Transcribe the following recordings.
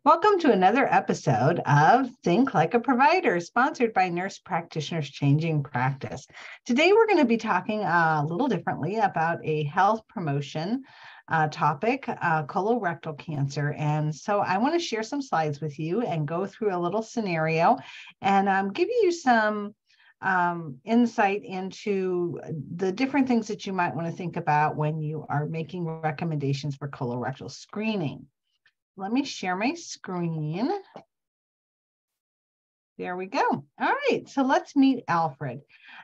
Welcome to another episode of Think Like a Provider, sponsored by Nurse Practitioners Changing Practice. Today, we're going to be talking a little differently about a health promotion topic, colorectal cancer. And so I want to share some slides with you and go through a little scenario and give you some insight into the different things that you might want to think about when you are making recommendations for colorectal screening. Let me share my screen. There we go. All right, so let's meet Alfred.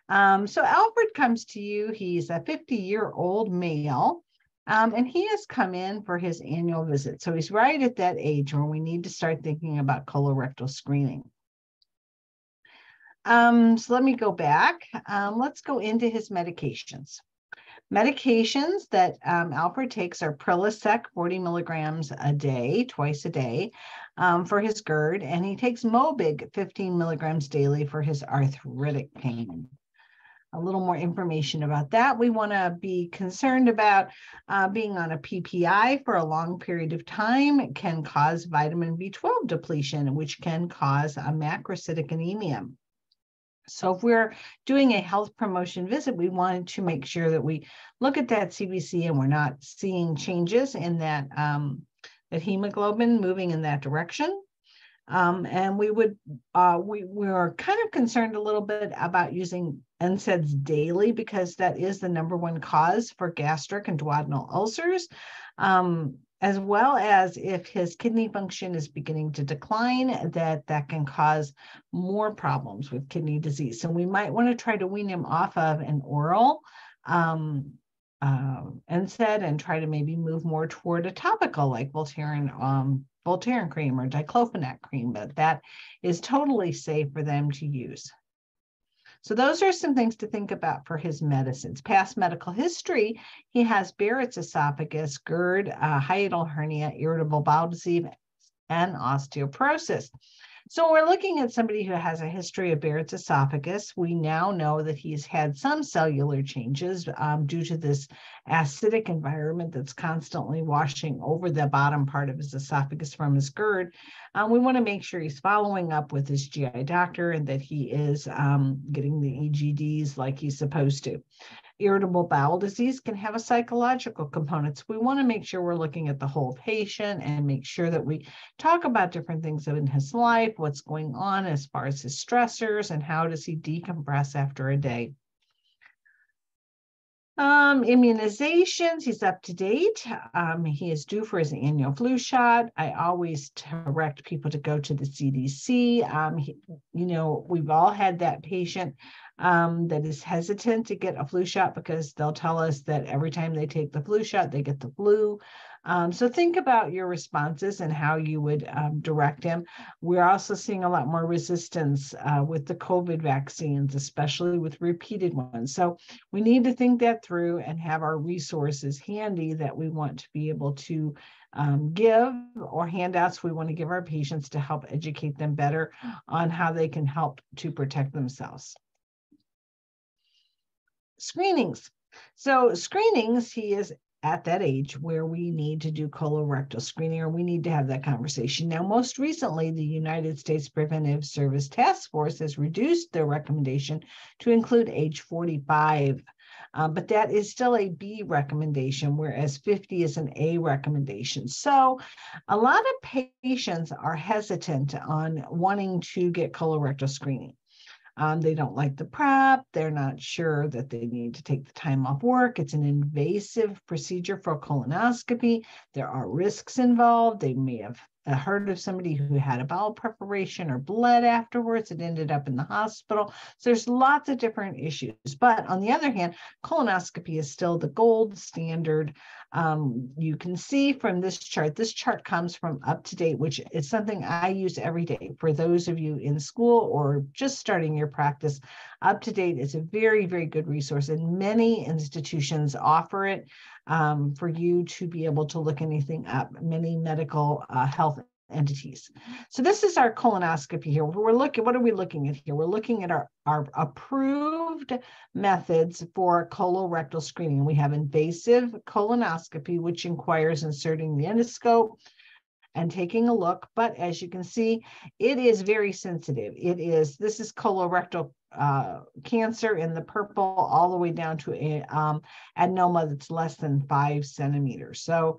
So Alfred comes to you. He's a 50-year-old male, and he has come in for his annual visit. So he's right at that age where we need to start thinking about colorectal screening. So let me go back. Let's go into his medications. Medications that Alfred takes are Prilosec, 40 milligrams a day, twice a day, for his GERD, and he takes Mobig, 15 milligrams daily for his arthritic pain. A little more information about that. We want to be concerned about being on a PPI for a long period of time. It can cause vitamin B12 depletion, which can cause a macrocytic anemia. So if we're doing a health promotion visit, we wanted to make sure that we look at that CBC and we're not seeing changes in that, that hemoglobin moving in that direction. And we were kind of concerned a little bit about using NSAIDs daily because that is the number one cause for gastric and duodenal ulcers. As well as if his kidney function is beginning to decline, that can cause more problems with kidney disease. So we might want to try to wean him off of an oral NSAID and try to maybe move more toward a topical like Voltaren cream or diclofenac cream, but that is totally safe for them to use. So those are some things to think about for his medicines. Past medical history, he has Barrett's esophagus, GERD, hiatal hernia, irritable bowel disease, and osteoporosis. So we're looking at somebody who has a history of Barrett's esophagus. We now know that he's had some cellular changes due to this acidic environment that's constantly washing over the bottom part of his esophagus from his GERD. We want to make sure he's following up with his GI doctor and that he is getting the EGDs like he's supposed to. Irritable bowel disease can have a psychological component. So we want to make sure we're looking at the whole patient and make sure that we talk about different things in his life, what's going on as far as his stressors, and how does he decompress after a day. Immunizations, he's up to date. He is due for his annual flu shot. I always direct people to go to the CDC. We've all had that patient that is hesitant to get a flu shot because they'll tell us that every time they take the flu shot, they get the flu. So think about your responses and how you would direct him. We're also seeing a lot more resistance with the COVID vaccines, especially with repeated ones. So we need to think that through and have our resources handy that we want to be able to give, or handouts we want to give our patients to help educate them better on how they can help to protect themselves. Screenings. So screenings, he is at that age where we need to do colorectal screening, or we need to have that conversation. Now, most recently, the United States Preventive Service Task Force has reduced their recommendation to include age 45, but that is still a B recommendation, whereas 50 is an A recommendation. So a lot of patients are hesitant on wanting to get colorectal screening. They don't like the prep. They're not sure that they need to take the time off work. It's an invasive procedure for colonoscopy. There are risks involved. They may have heard of somebody who had a bowel perforation or bled afterwards. It ended up in the hospital. So there's lots of different issues. But on the other hand, colonoscopy is still the gold standard. You can see from this chart comes from Up to Date, which is something I use every day. For those of you in school or just starting your practice, Up to Date is a very, very good resource, and many institutions offer it for you to be able to look anything up, many medical health entities. So this is our colonoscopy here. What are we looking at here? We're looking at our approved methods for colorectal screening. We have invasive colonoscopy, which requires inserting the endoscope and taking a look. But as you can see, it is very sensitive. This is colorectal cancer in the purple, all the way down to a adenoma that's less than 5 centimeters, or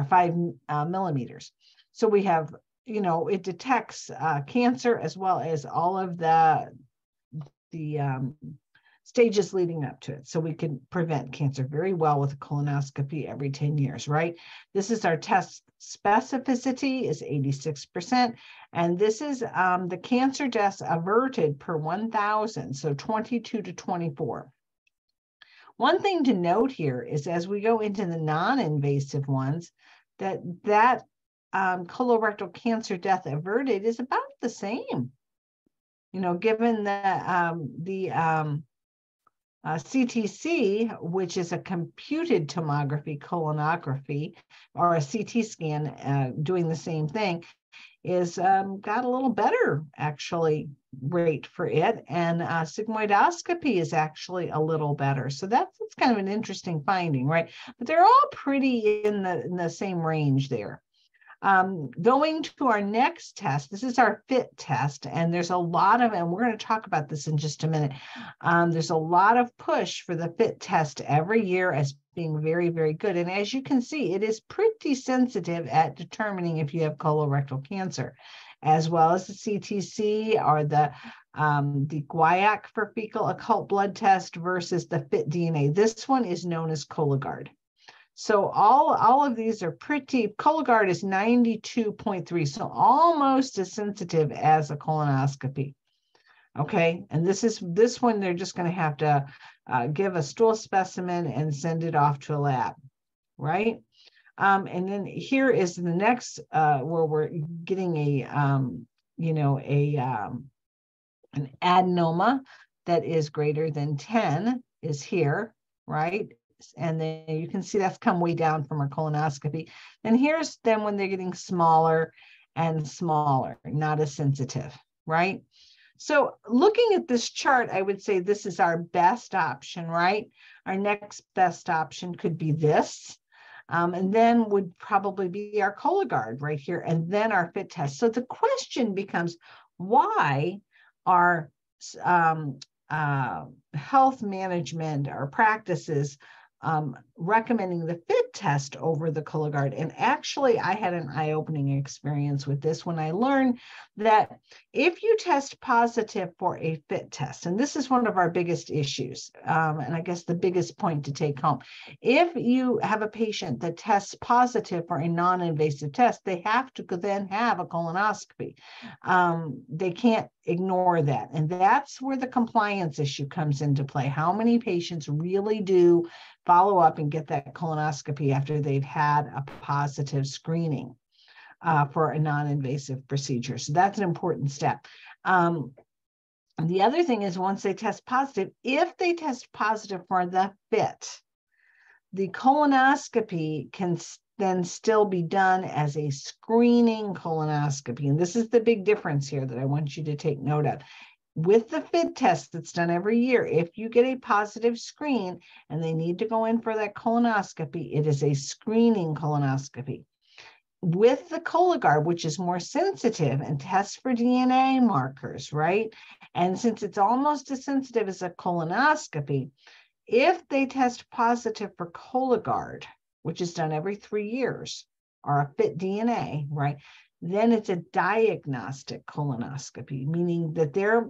5 millimeters. So we have, it detects cancer as well as all of the stages leading up to it. So we can prevent cancer very well with a colonoscopy every 10 years, right? This is our test specificity is 86%. And this is the cancer deaths averted per 1,000, so 22 to 24. One thing to note here is as we go into the non-invasive ones, that colorectal cancer death averted is about the same. Given the CTC, which is a computed tomography colonography, or a CT scan doing the same thing, is got a little better actually rate for it, and sigmoidoscopy is actually a little better. So that's kind of an interesting finding, right? But they're all pretty in the same range there. Going to our next test, this is our FIT test, and there's a lot of, and we're going to talk about this in just a minute. There's a lot of push for the FIT test every year as being very, very good. And as you can see, it is pretty sensitive at determining if you have colorectal cancer, as well as the CTC or the GUAC for fecal occult blood test versus the FIT DNA. This one is known as Cologuard. So all of these are pretty. Cologuard is 92.3, so almost as sensitive as a colonoscopy. Okay, and this one they're just going to have to give a stool specimen and send it off to a lab, right? And then here is the next where we're getting an adenoma that is greater than 10 is here, right? And then you can see that's come way down from our colonoscopy. And here's them when they're getting smaller and smaller, not as sensitive, right? So looking at this chart, I would say this is our best option, right? Our next best option could be this. And then would probably be our Cologuard right here, and then our FIT test. So the question becomes, why are health management or practices recommending the FIT test over the Cologuard? And actually, I had an eye-opening experience with this when I learned that if you test positive for a FIT test, and this is one of our biggest issues, and I guess the biggest point to take home, if you have a patient that tests positive for a non-invasive test, they have to then have a colonoscopy. They can't ignore that. And that's where the compliance issue comes into play. How many patients really do follow up and get that colonoscopy after they've had a positive screening for a non-invasive procedure? So that's an important step. The other thing is, once they test positive, if they test positive for the FIT, the colonoscopy can then still be done as a screening colonoscopy. And this is the big difference here that I want you to take note of. With the FIT test that's done every year, if you get a positive screen and they need to go in for that colonoscopy, it is a screening colonoscopy. With the Cologuard, which is more sensitive and tests for DNA markers, right? And since it's almost as sensitive as a colonoscopy, if they test positive for Cologuard, which is done every 3 years, or a FIT DNA, right? Then it's a diagnostic colonoscopy, meaning that they're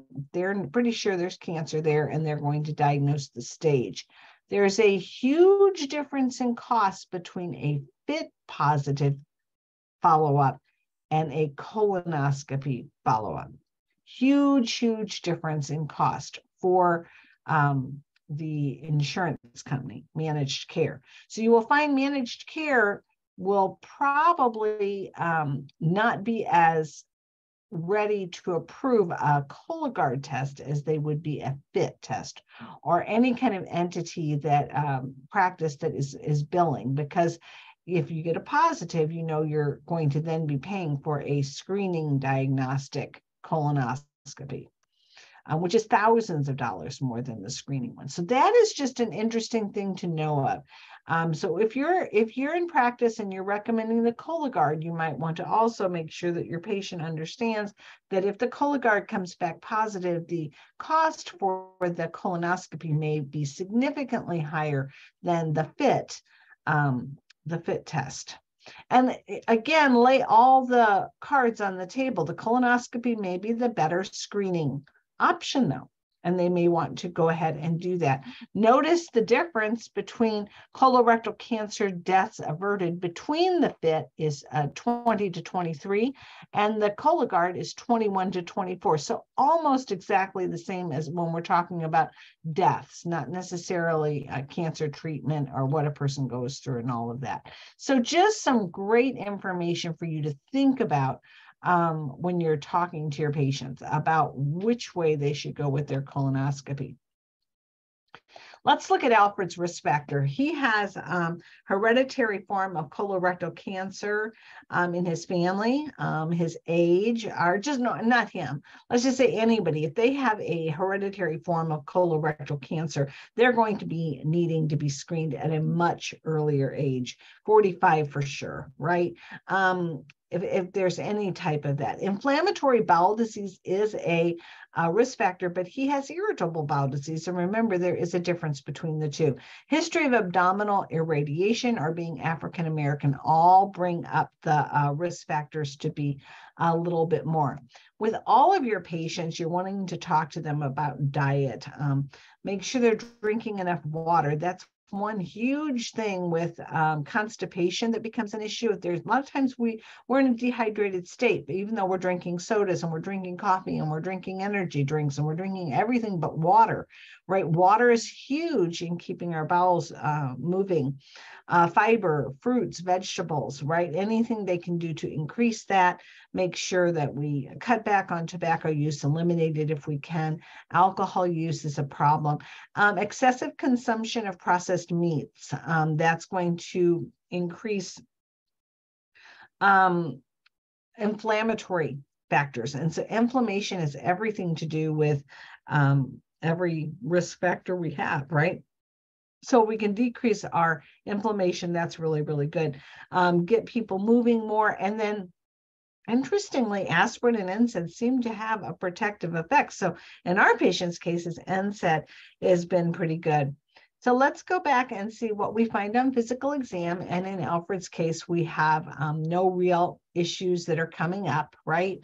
pretty sure there's cancer there and they're going to diagnose the stage. There's a huge difference in cost between a FIT positive follow-up and a colonoscopy follow-up. Huge difference in cost for the insurance company, managed care. So you will find managed care will probably not be as ready to approve a Cologuard test as they would be a FIT test, or any kind of entity that practice that is billing, because if you get a positive, you're going to then be paying for a screening diagnostic colonoscopy. which is thousands of dollars more than the screening one. So that is just an interesting thing to know of. So if you're in practice and you're recommending the Cologuard, you might want to also make sure that your patient understands that if the Cologuard comes back positive, the cost for the colonoscopy may be significantly higher than the FIT test. And again, lay all the cards on the table. The colonoscopy may be the better screening option, though, and they may want to go ahead and do that. Notice the difference between colorectal cancer deaths averted between the FIT is 20 to 23, and the Cologuard is 21 to 24. So almost exactly the same as when we're talking about deaths, not necessarily cancer treatment or what a person goes through and all of that. So just some great information for you to think about when you're talking to your patients about which way they should go with their colonoscopy. Let's look at Alfred's risk factor. He has hereditary form of colorectal cancer in his family, his age, or just not him. Let's just say anybody. If they have a hereditary form of colorectal cancer, they're going to be needing to be screened at a much earlier age, 45 for sure, right? If there's any type of that. Inflammatory bowel disease is a risk factor, but he has irritable bowel disease. And remember, there is a difference between the two. History of abdominal irradiation or being African-American all bring up the risk factors to be a little bit more. With all of your patients, you're wanting to talk to them about diet. Make sure they're drinking enough water. That's one huge thing with constipation that becomes an issue. There's a lot of times we're in a dehydrated state, but even though we're drinking sodas and we're drinking coffee and we're drinking energy drinks and we're drinking everything but water, right? Water is huge in keeping our bowels moving. Fiber, fruits, vegetables, right? Anything they can do to increase that. Make sure that we cut back on tobacco use, eliminate it if we can. Alcohol use is a problem. Excessive consumption of processed meats, that's going to increase inflammatory factors. And so inflammation is everything to do with every risk factor we have, right? So we can decrease our inflammation. That's really, really good. Get people moving more. And then interestingly, aspirin and NSAID seem to have a protective effect. So in our patients' cases, NSAID has been pretty good. So let's go back and see what we find on physical exam. And in Alfred's case, we have no real issues that are coming up, right?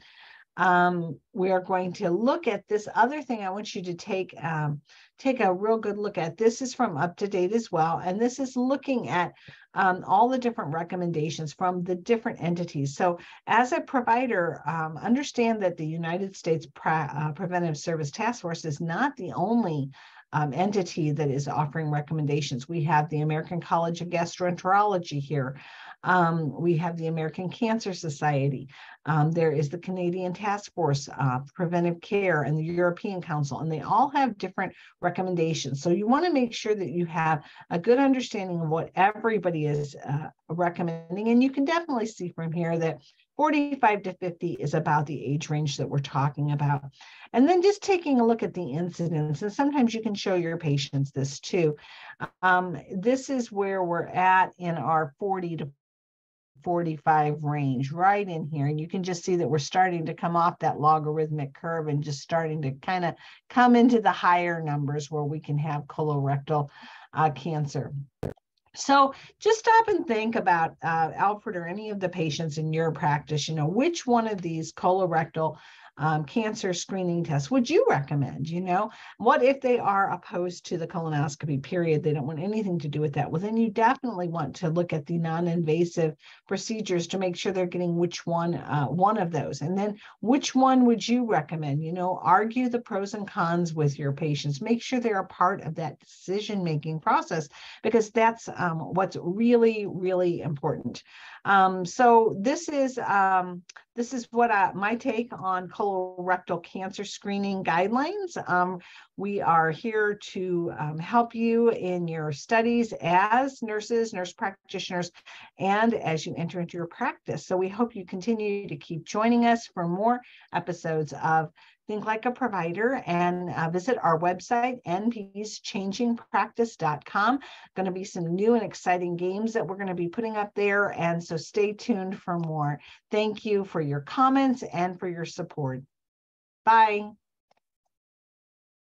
We are going to look at this other thing. I want you to take a real good look at. This is from Up to Date as well. And this is looking at all the different recommendations from the different entities. So as a provider, understand that the United States Preventive Service Task Force is not the only entity that is offering recommendations. We have the American College of Gastroenterology here. We have the American Cancer Society. There is the Canadian Task Force, Preventive Care, and the European Council, and they all have different recommendations. So you want to make sure that you have a good understanding of what everybody is recommending. And you can definitely see from here that 45 to 50 is about the age range that we're talking about. And then just taking a look at the incidence, and sometimes you can show your patients this too. This is where we're at in our 40 to 45 range, right in here. And you can just see that we're starting to come off that logarithmic curve and just starting to kind of come into the higher numbers where we can have colorectal cancer. So just stop and think about Alfred or any of the patients in your practice, which one of these colorectal cancer screening tests would you recommend? What if they are opposed to the colonoscopy, period? They don't want anything to do with that. Well, then you definitely want to look at the non-invasive procedures to make sure they're getting which one of those. And then which one would you recommend? Argue the pros and cons with your patients. Make sure they're a part of that decision-making process, because that's what's really, really important. So this is what my take on colorectal cancer screening guidelines. We are here to help you in your studies as nurses, nurse practitioners, and as you enter into your practice. So we hope you continue to keep joining us for more episodes of Think like a provider, and visit our website, npschangingpractice.com. Going to be some new and exciting games that we're going to be putting up there. And so stay tuned for more. Thank you for your comments and for your support. Bye.